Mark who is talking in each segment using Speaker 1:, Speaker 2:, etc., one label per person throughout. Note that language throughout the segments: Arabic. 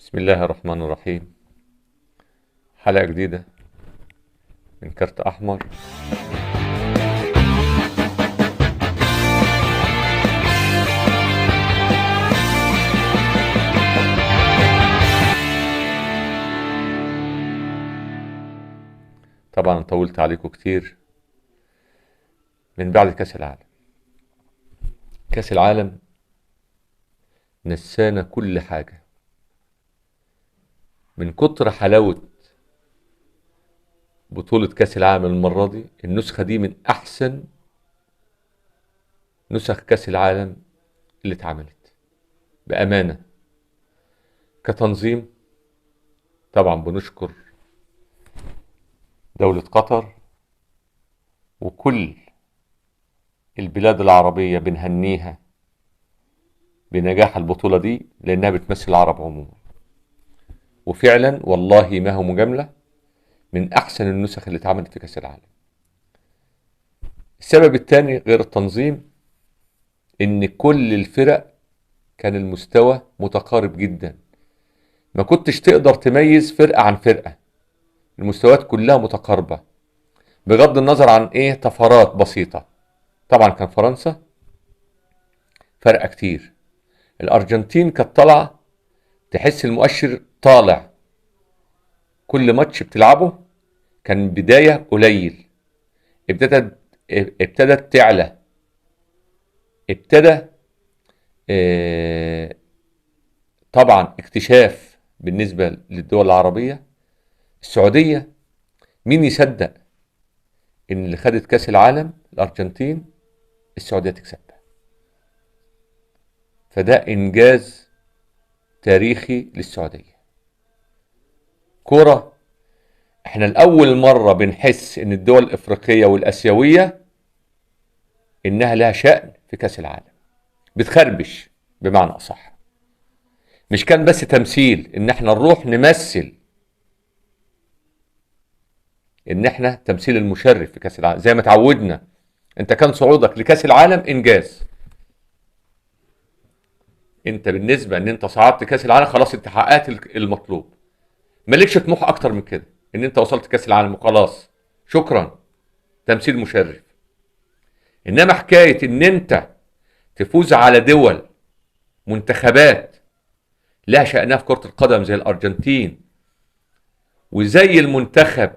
Speaker 1: بسم الله الرحمن الرحيم. حلقة جديدة من كارت أحمر. طبعا طولت عليكم كتير من بعد كأس العالم. كأس العالم نسانا كل حاجة من كتر حلاوة بطولة كأس العالم المرة دي. النسخة دي من أحسن نسخ كأس العالم اللي اتعملت بأمانة. كتنظيم طبعا بنشكر دولة قطر وكل البلاد العربية، بنهنيها بنجاح البطولة دي لأنها بتمثل العرب عموما. وفعلا والله ما هو مجاملة، من أحسن النسخ اللي اتعملت في كأس العالم. السبب الثاني غير التنظيم إن كل الفرق كان المستوى متقارب جدا، ما كنتش تقدر تميز فرقة عن فرقة، المستويات كلها متقاربة بغض النظر عن طفرات بسيطة. طبعا كان فرنسا فرقة كتير، الأرجنتين كانت طالعة تحس المؤشر طالع، كل ماتش بتلعبه كان بداية قليل، ابتدت تعلى، ابتدى طبعا اكتشاف بالنسبة للدول العربية. السعودية، مين يصدق ان اللي خدت كاس العالم الارجنتين السعودية تكسبها؟ فده انجاز تاريخي للسعودية. كرة، احنا الاول مرة بنحس ان الدول الافريقية والاسيوية انها لها شأن في كاس العالم، بتخربش بمعنى اصح. مش كان بس تمثيل ان احنا نروح نمثل، ان احنا تمثيل المشرف في كاس العالم زي ما تعودنا. انت كان صعودك لكاس العالم انجاز، انت بالنسبه ان انت صعدت كاس العالم خلاص انت حققت المطلوب، مالكش طموح اكتر من كده، ان انت وصلت كاس العالم وخلاص شكرا، تمثيل مشرف. انما حكايه ان انت تفوز على دول منتخبات لها شأنها في كرة القدم زي الارجنتين وزي المنتخب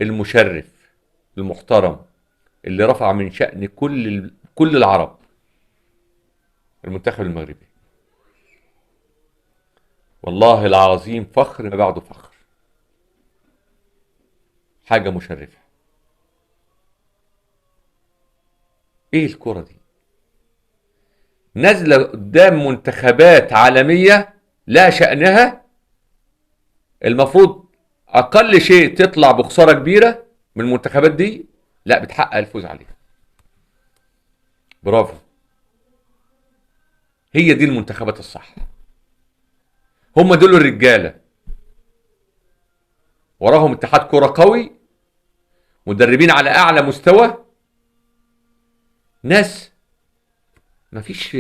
Speaker 1: المشرف المحترم اللي رفع من شأن كل العرب، المنتخب المغربي، والله العظيم فخر ما بعده فخر، حاجة مشرفة. ايه الكرة دي؟ نازلة قدام منتخبات عالمية لا شأنها، المفروض اقل شيء تطلع بخسارة كبيرة من المنتخبات دي، لا بتحقق الفوز عليها. برافو، هي دي المنتخبات الصح، هم دول الرجالة، وراهم اتحاد كرة قوي، مدربين على اعلى مستوى، ناس مفيش،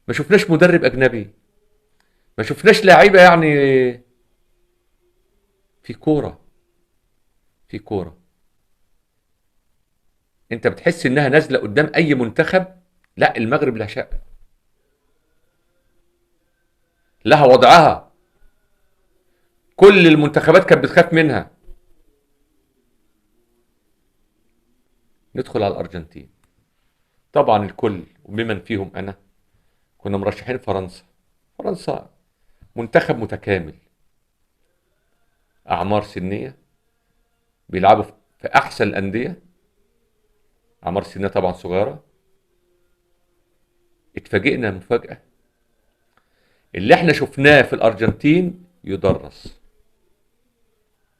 Speaker 1: ما شفناش مدرب اجنبي، ما شفناش لاعيبه يعني في كوره، في كوره انت بتحس انها نازله قدام اي منتخب. لا المغرب لها شأن، لها وضعها، كل المنتخبات كانت بتخاف منها. ندخل على الارجنتين، طبعا الكل وبمن فيهم انا كنا مرشحين فرنسا. فرنسا منتخب متكامل، اعمار سنيه، بيلعبوا في احسن الانديه، اعمار سنيه طبعا صغيره. اتفاجئنا مفاجاه، اللي احنا شفناه في الارجنتين يدرس،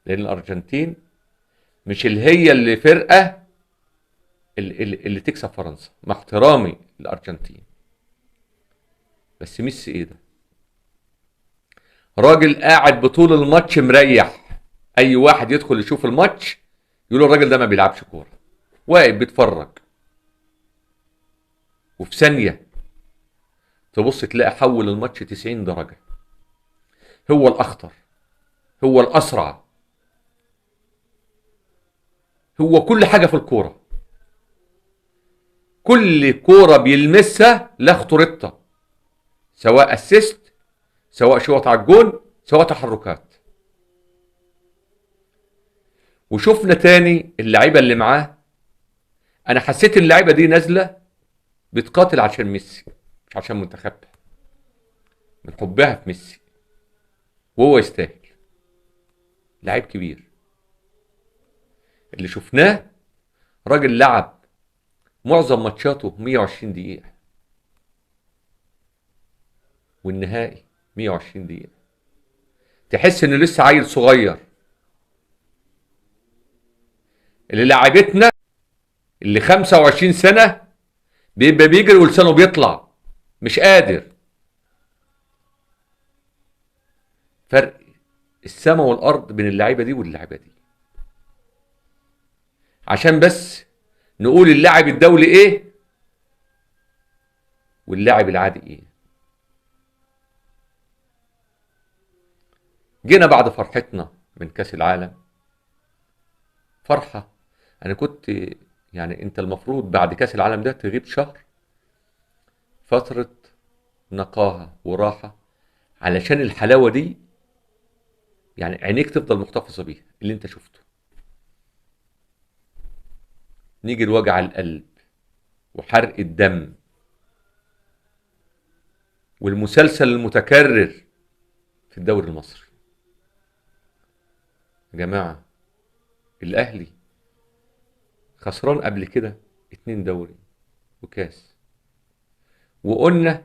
Speaker 1: لان الارجنتين مش اللي هي اللي فرقه اللي تكسب فرنسا، مع احترامي للارجنتين. بس ميسي ايه ده؟ راجل قاعد بطول الماتش مريح، اي واحد يدخل يشوف الماتش يقول الراجل ده ما بيلعبش كوره، واقف بيتفرج، وفي ثانيه تبص تلاقي حول الماتش 90 درجه. هو الاخطر، هو الاسرع، هو كل حاجه في الكوره. كل كوره بيلمسها لا خطورتها، سواء اسيست، سواء شوط على الجون، سواء تحركات. وشفنا تاني اللعيبه اللي معاه، انا حسيت اللعيبه دي نازله بتقاتل عشان ميسي، مش عشان منتخبها، من حبها في ميسي، وهو يستاهل. لعيب كبير اللي شفناه، راجل لعب معظم ماتشاته 120 دقيقة، والنهائي 120 دقيقة، تحس انه لسه عيل صغير. اللي لعبتنا اللي 25 سنة بيبقى بيجري ولسانه بيطلع مش قادر. فرق السماء والارض بين اللعيبة دي واللعيبة دي. عشان بس نقول اللاعب الدولي ايه واللاعب العادي ايه. جينا بعد فرحتنا من كاس العالم، فرحة. انا كنت يعني انت المفروض بعد كاس العالم ده تغيب شهر، فترة نقاهة وراحة، علشان الحلاوة دي يعني عينيك تفضل محتفظة بيها اللي انت شفته. نيجي لوجع القلب وحرق الدم والمسلسل المتكرر في الدوري المصري. يا جماعة الاهلي خسران قبل كده 2 دوري وكاس، وقلنا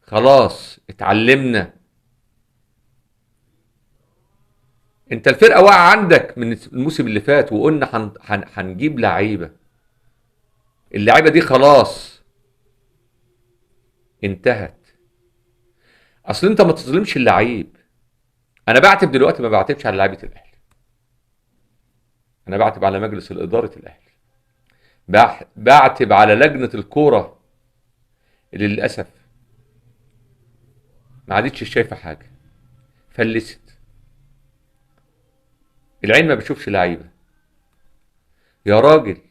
Speaker 1: خلاص اتعلمنا. انت الفرقة واقعة عندك من الموسم اللي فات، وقلنا هنجيب لعيبة. اللعيبة دي خلاص انتهت. اصل انت ما تظلمش اللعيب. انا بعتب دلوقتي، ما بعتبش على لعيبة الاهلي، انا بعتب على مجلس الادارة الاهلي، بعتب على لجنة الكورة اللي للأسف ما عادتش شايفة حاجة، فلست. العين ما بتشوفش لعيبة يا راجل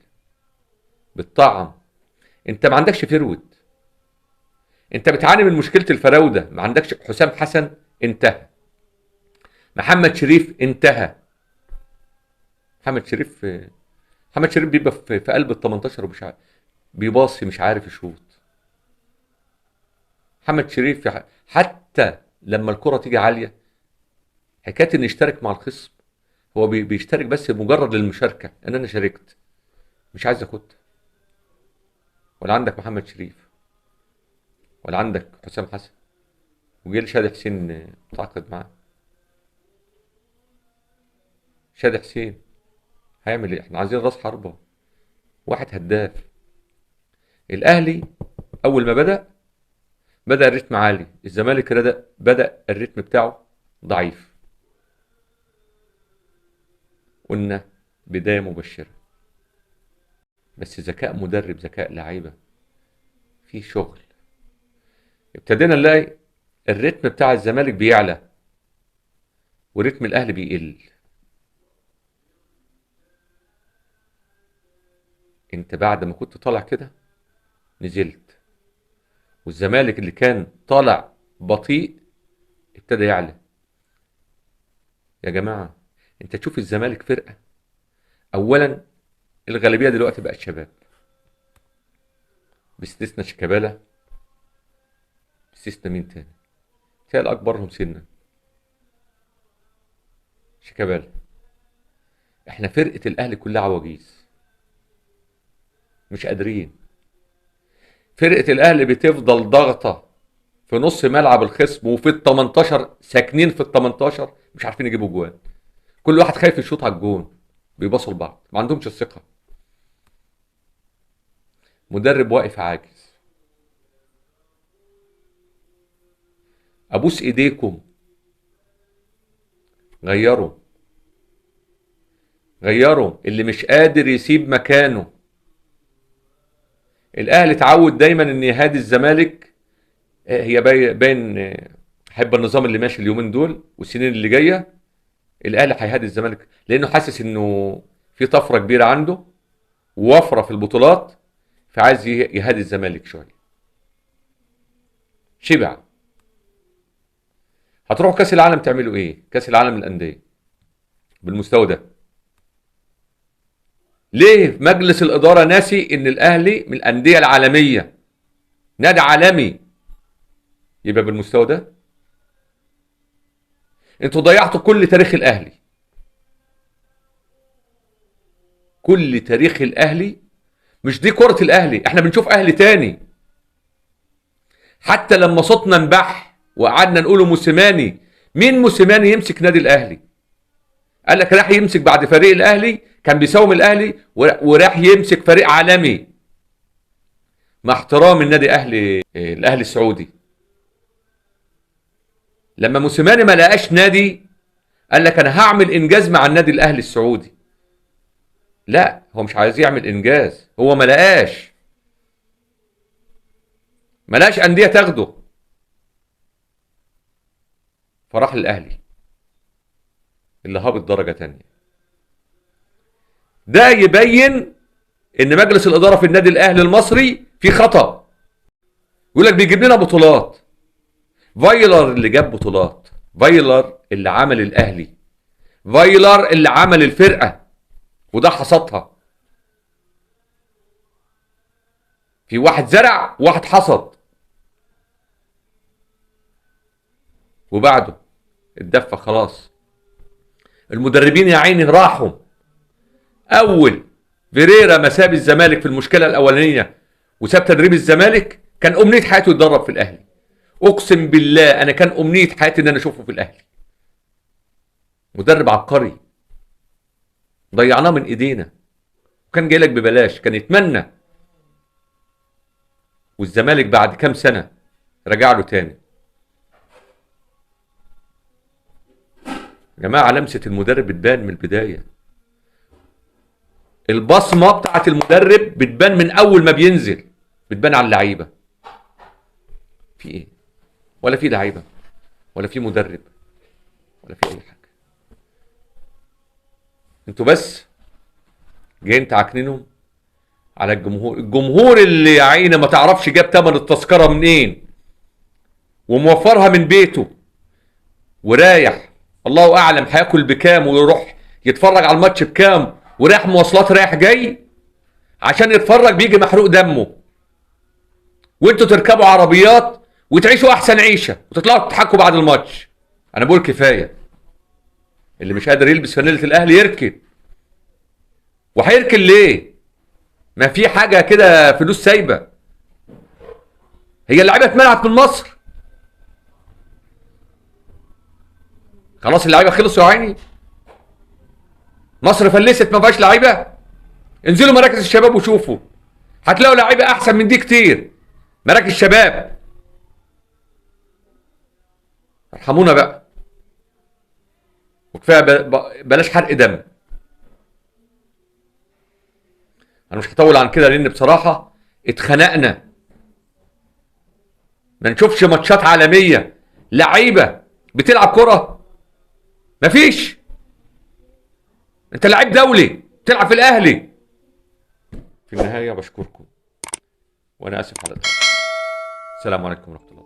Speaker 1: بالطعم. انت ما عندكش فرود، انت بتعاني من مشكلة الفراودة. ما عندكش حسام حسن، انتهى. محمد شريف انتهى. محمد شريف بيبقى في قلب ال 18 ومش عارف بيباصي، مش عارف يشوط. محمد شريف حتى لما الكرة تيجي عالية، حكاية انه يشترك مع الخصم، هو بيشترك بس مجرد للمشاركة، ان انا شاركت، مش عايز اخدها. ولا عندك محمد شريف، ولا عندك حسام حسن، وجيل شادي حسين متعاقد معاه. شادي حسين هيعمل ايه؟ احنا عايزين راس حربة، واحد هداف. الاهلي اول ما بدأ الريتم عالي، الزمالك بدأ الريتم بتاعه ضعيف. قلنا بداية مبشرة، بس ذكاء مدرب، ذكاء لعيبة، في شغل. ابتدينا نلاقي الريتم بتاع الزمالك بيعلى وريتم الاهلي بيقل. انت بعد ما كنت طالع كده نزلت، والزمالك اللي كان طالع بطيء ابتدى يعلى. يا جماعة انت تشوف الزمالك فرقة، اولا الغالبية دلوقتي بقت شباب، باستثناء شيكابالا. باستثناء مين تاني؟ تلاقي اكبرهم سنا شيكابالا. احنا فرقة الاهلي كلها عواجيز، مش قادرين. فرقة الاهلي بتفضل ضغطة في نص ملعب الخصم وفي ال 18، ساكنين في ال 18 مش عارفين يجيبوا جوان. كل واحد خايف يشوط على الجون، بيباصوا لبعض، ما عندهمش الثقة. مدرب واقف عاجز. ابوس ايديكم غيروا اللي مش قادر يسيب مكانه. الاهلي اتعود دايما ان يهادي الزمالك. هي باين هيبقى النظام اللي ماشي اليومين دول والسنين اللي جايه، الاهلي هيهدي الزمالك، لانه حاسس انه في طفره كبيره عنده ووفره في البطولات، فعايز يهدي الزمالك شويه. شبع. هتروحوا كاس العالم تعملوا ايه؟ كاس العالم للانديه بالمستوى ده. ليه مجلس الاداره ناسي ان الاهلي من الانديه العالميه، نادي عالمي، يبقى بالمستوى ده؟ انتوا ضيعتوا كل تاريخ الاهلي، كل تاريخ الاهلي. مش دي كرة الاهلي، احنا بنشوف اهلي تاني. حتى لما صوتنا انبح وقعدنا نقوله موسيماني، مين موسيماني يمسك نادي الاهلي؟ قال لك راح يمسك بعد فريق الاهلي كان بيساوم الاهلي، وراح يمسك فريق عالمي. مع احترام النادي الاهلي السعودي، لما موسيماني ما لقاش نادي قال لك انا هعمل انجاز مع النادي الاهلي السعودي. لا، هو مش عايز يعمل انجاز، هو ما لقاش انديه تاخده، فراح للاهلي اللي هابط درجه تانية. ده يبين ان مجلس الاداره في النادي الاهلي المصري في خطا. يقول لك بيجيب لنا بطولات. فايلر اللي جاب بطولات، فايلر اللي عمل الاهلي، فايلر اللي عمل الفرقه، وده حصدها. في واحد زرع وواحد حصد، وبعده اتدفى خلاص. المدربين يا عيني راحوا. اول فيريرا ما ساب الزمالك في المشكله الاولانيه وساب تدريب الزمالك، كان امنيه حياته يتدرب في الاهلي. اقسم بالله انا كان امنيه حياتي ان انا اشوفه في الاهلي. مدرب عبقري ضيعناه من ايدينا، وكان جاي لك ببلاش، كان يتمنى. والزمالك بعد كام سنه رجع له تاني. يا جماعه لمسه المدرب بتبان من البدايه. البصمه بتاعت المدرب بتبان من اول ما بينزل، بتبان على اللعيبه. في ايه؟ ولا في لعيبه، ولا في مدرب، ولا في اي حاجه. انتوا بس جايين تعكننهم على الجمهور اللي يا عيني ما تعرفش جاب تمن التذكره منين، وموفرها من بيته ورايح الله اعلم هياكل بكام ويروح يتفرج على الماتش بكام، ورايح مواصلات رايح جاي عشان يتفرج، بيجي محروق دمه. وانتوا تركبوا عربيات وتعيشوا احسن عيشه وتطلعوا تضحكوا بعد الماتش. انا بقول كفايه. اللي مش قادر يلبس فانيله الاهلي يركن. وهيركن ليه؟ ما في حاجه كده فلوس سايبه. هي اللعيبه اتمنعت من مصر؟ خلاص اللعيبه خلصوا يا عيني؟ مصر فلست ما فيهاش لعيبه؟ انزلوا مراكز الشباب وشوفوا، هتلاقوا لعيبه احسن من دي كتير. مراكز شباب. ارحمونا بقى، وكفايه بلاش حرق دم. انا مش هطول عن كده لان بصراحه اتخنقنا. ما نشوفش ماتشات عالميه لعيبه بتلعب كره؟ مفيش. انت لعيب دولي بتلعب في الاهلي. في النهايه بشكركم وانا اسف على الإطالة. السلام عليكم ورحمه الله.